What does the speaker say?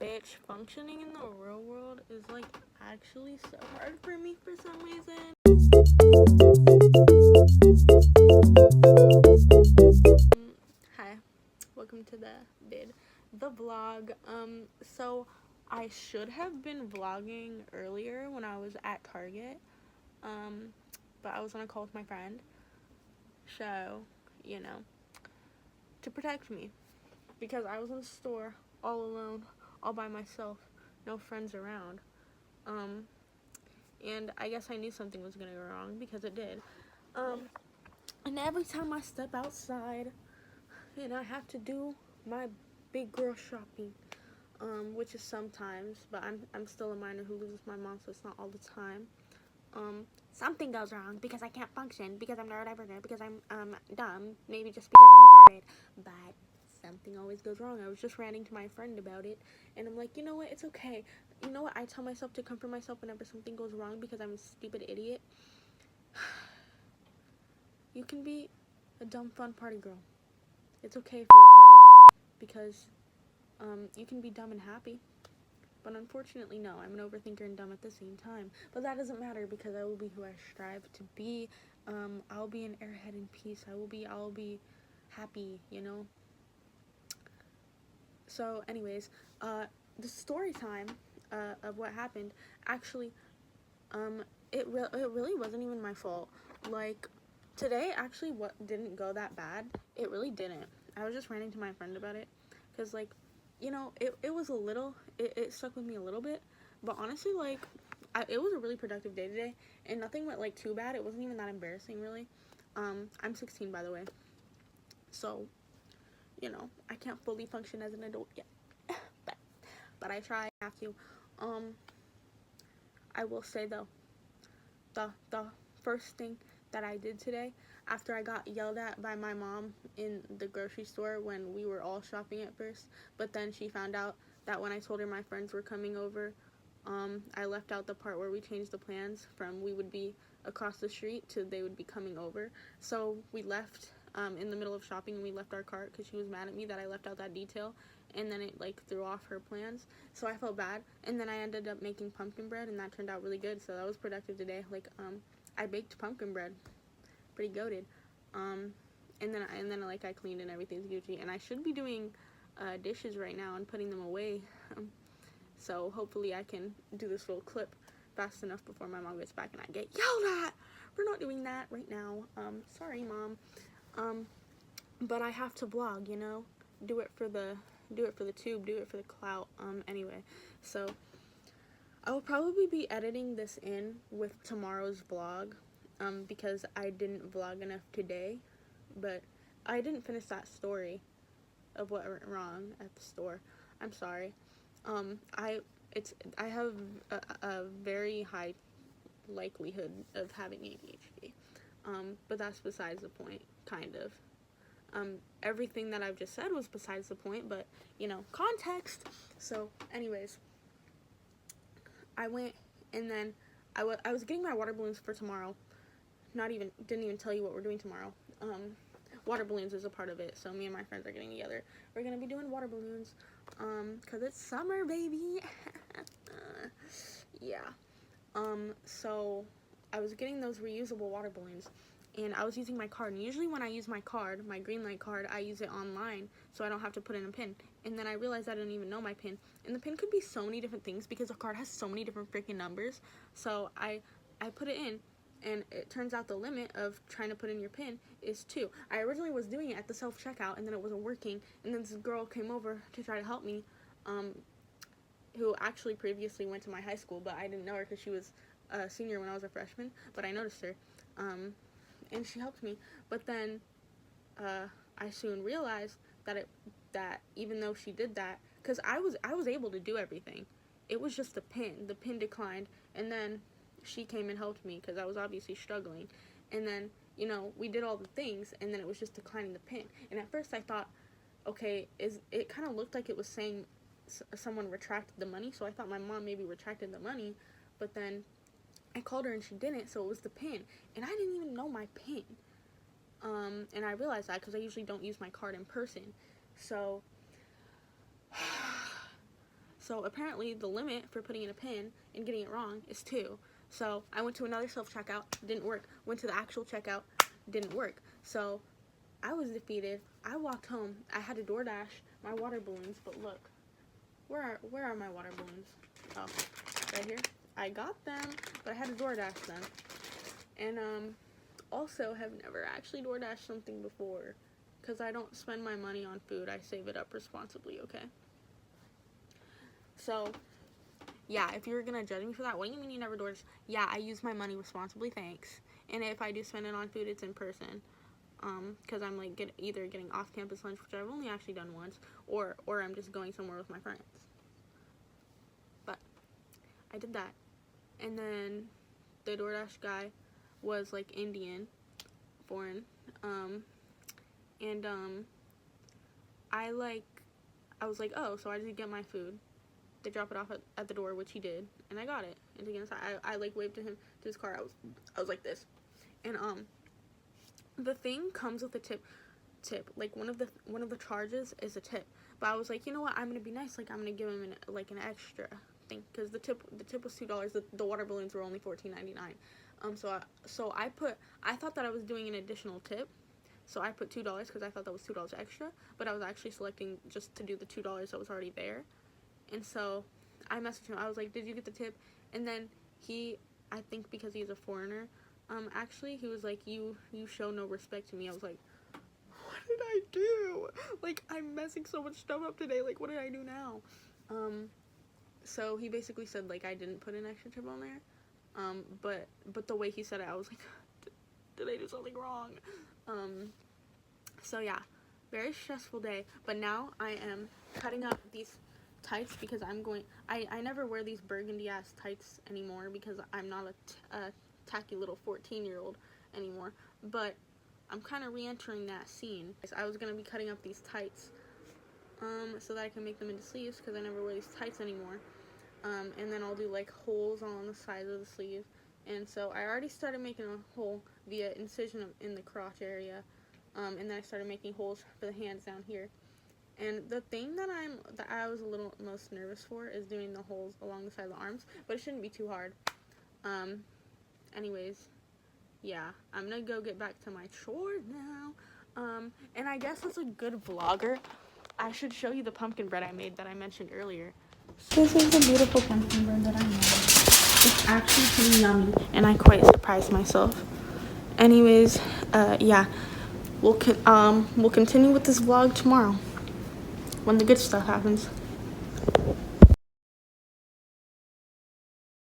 bitch, functioning in the real world is like actually so hard for me for some reason. Hi, welcome to the vlog. So I should have been vlogging earlier when I was at Target, but I was on a call with my friend, so, to protect me, because I was in the store all alone, all by myself, no friends around, and I guess I knew something was gonna go wrong, because it did, and every time I step outside, and I have to do my big girl shopping, which is sometimes, but I'm still a minor who loses my mom, so it's not all the time, something goes wrong, because I can't function, because I'm neurodivergent, because I'm, dumb, maybe just because I'm retarded, but something always goes wrong. I was just ranting to my friend about it, and I'm like, you know what, it's okay. You know what, I tell myself to comfort myself whenever something goes wrong, because I'm a stupid idiot. You can be a dumb, fun party girl. It's okay if you're retarded, because, you can be dumb and happy. But unfortunately, no, I'm an overthinker and dumb at the same time. But that doesn't matter, because I will be who I strive to be. I'll be an airhead in peace. I'll be happy, So, anyways, the story time of what happened, actually, it really wasn't even my fault. Like, today, actually, what didn't go that bad. It really didn't. I was just ranting to my friend about it, because, like, it was a little, it stuck with me a little bit, but honestly, like, it was a really productive day today, and nothing went, like, too bad. It wasn't even that embarrassing, really. I'm 16, by the way, so, I can't fully function as an adult yet, but I try, I have to. I will say, though, the first thing that I did today, after I got yelled at by my mom in the grocery store when we were all shopping at first, but then she found out that when I told her my friends were coming over, I left out the part where we changed the plans from we would be across the street to they would be coming over. So we left in the middle of shopping, and we left our cart because she was mad at me that I left out that detail, and then it like threw off her plans, so I felt bad. And then I ended up making pumpkin bread, and that turned out really good, so that was productive today. Like, I baked pumpkin bread, pretty goated. And then like I cleaned and everything's Gucci, and I should be doing dishes right now and putting them away. So hopefully I can do this little clip fast enough before my mom gets back and I get yelled at for not doing that right now. Sorry, Mom. But I have to vlog, do it for the tube, do it for the clout. Anyway, so I will probably be editing this in with tomorrow's vlog, because I didn't vlog enough today, but I didn't finish that story of what went wrong at the store. I'm sorry. I have a very high likelihood of having ADHD, but that's besides the point, kind of. Everything that I've just said was besides the point, but, context. So, anyways, I went, and then I was getting my water balloons for tomorrow. Didn't even tell you what we're doing tomorrow. Water balloons is a part of it, so me and my friends are getting together. We're gonna be doing water balloons, cause it's summer, baby. Yeah. So I was getting those reusable water balloons, and I was using my card, and usually when I use my card, my green light card, I use it online, so I don't have to put in a pin. And then I realized I didn't even know my pin, and the pin could be so many different things, because the card has so many different freaking numbers. So I put it in, and it turns out the limit of trying to put in your pin is 2. I originally was doing it at the self-checkout, and then it wasn't working, and then this girl came over to try to help me, who actually previously went to my high school, but I didn't know her because she was a senior when I was a freshman, but I noticed her, and she helped me. But then I soon realized that even though she did that, because I was able to do everything, it was just the pin declined, and then she came and helped me because I was obviously struggling, and then we did all the things, and then it was just declining the pin. And at first I thought, okay, it kind of looked like it was saying someone retracted the money, so I thought my mom maybe retracted the money, but then I called her and she didn't, so it was the pin, and I didn't even know my pin, and I realized that because I usually don't use my card in person, so So apparently the limit for putting in a pin and getting it wrong is 2. So I went to another self-checkout, didn't work. Went to the actual checkout, didn't work. So I was defeated. I walked home. I had to DoorDash my water balloons, but look, where are my water balloons? Oh, right here. I got them, but I had to DoorDash them. And also have never actually DoorDashed something before, because I don't spend my money on food. I save it up responsibly, okay? So yeah, if you're gonna judge me for that, what do you mean you never DoorDash? Yeah, I use my money responsibly, thanks. And if I do spend it on food, it's in person. Because I'm like either getting off-campus lunch, which I've only actually done once, or I'm just going somewhere with my friends. But I did that, and then the DoorDash guy was like Indian, foreign, and I was like, oh, so I just get my food. They drop it off at the door, which he did, and I got it. And to get inside, I like waved to him to his car. I was like this, and the thing comes with a tip. Like one of the charges is a tip. But I was like, you know what? I'm gonna be nice. Like I'm gonna give him an extra thing, because the tip was $2. The water balloons were only $14.99. So I thought that I was doing an additional tip. So I put $2 because I thought that was $2 extra. But I was actually selecting just to do the $2 that was already there. And so I messaged him. I was like, did you get the tip? And then I think because he's a foreigner, actually, he was like, you show no respect to me. I was like, what did I do? Like, I'm messing so much stuff up today. Like, what did I do now? So he basically said, like, I didn't put an extra tip on there. But the way he said it, I was like, did I do something wrong? So yeah, very stressful day. But now I am cutting up these tights because I never wear these burgundy ass tights anymore because I'm not a tacky little 14-year-old anymore, but I'm kind of re-entering that scene. I was going to be cutting up these tights so that I can make them into sleeves because I never wear these tights anymore, and then I'll do like holes on the sides of the sleeve. And so I already started making a hole via incision in the crotch area, and then I started making holes for the hands down here. And the thing that I was a little most nervous for is doing the holes along the side of the arms, but it shouldn't be too hard. Anyways, yeah, I'm gonna go get back to my chores now. And I guess as a good vlogger, I should show you the pumpkin bread I made that I mentioned earlier. This is the beautiful pumpkin bread that I made. It's actually pretty yummy, and I quite surprised myself. Anyways, yeah, we'll continue with this vlog tomorrow when the good stuff happens.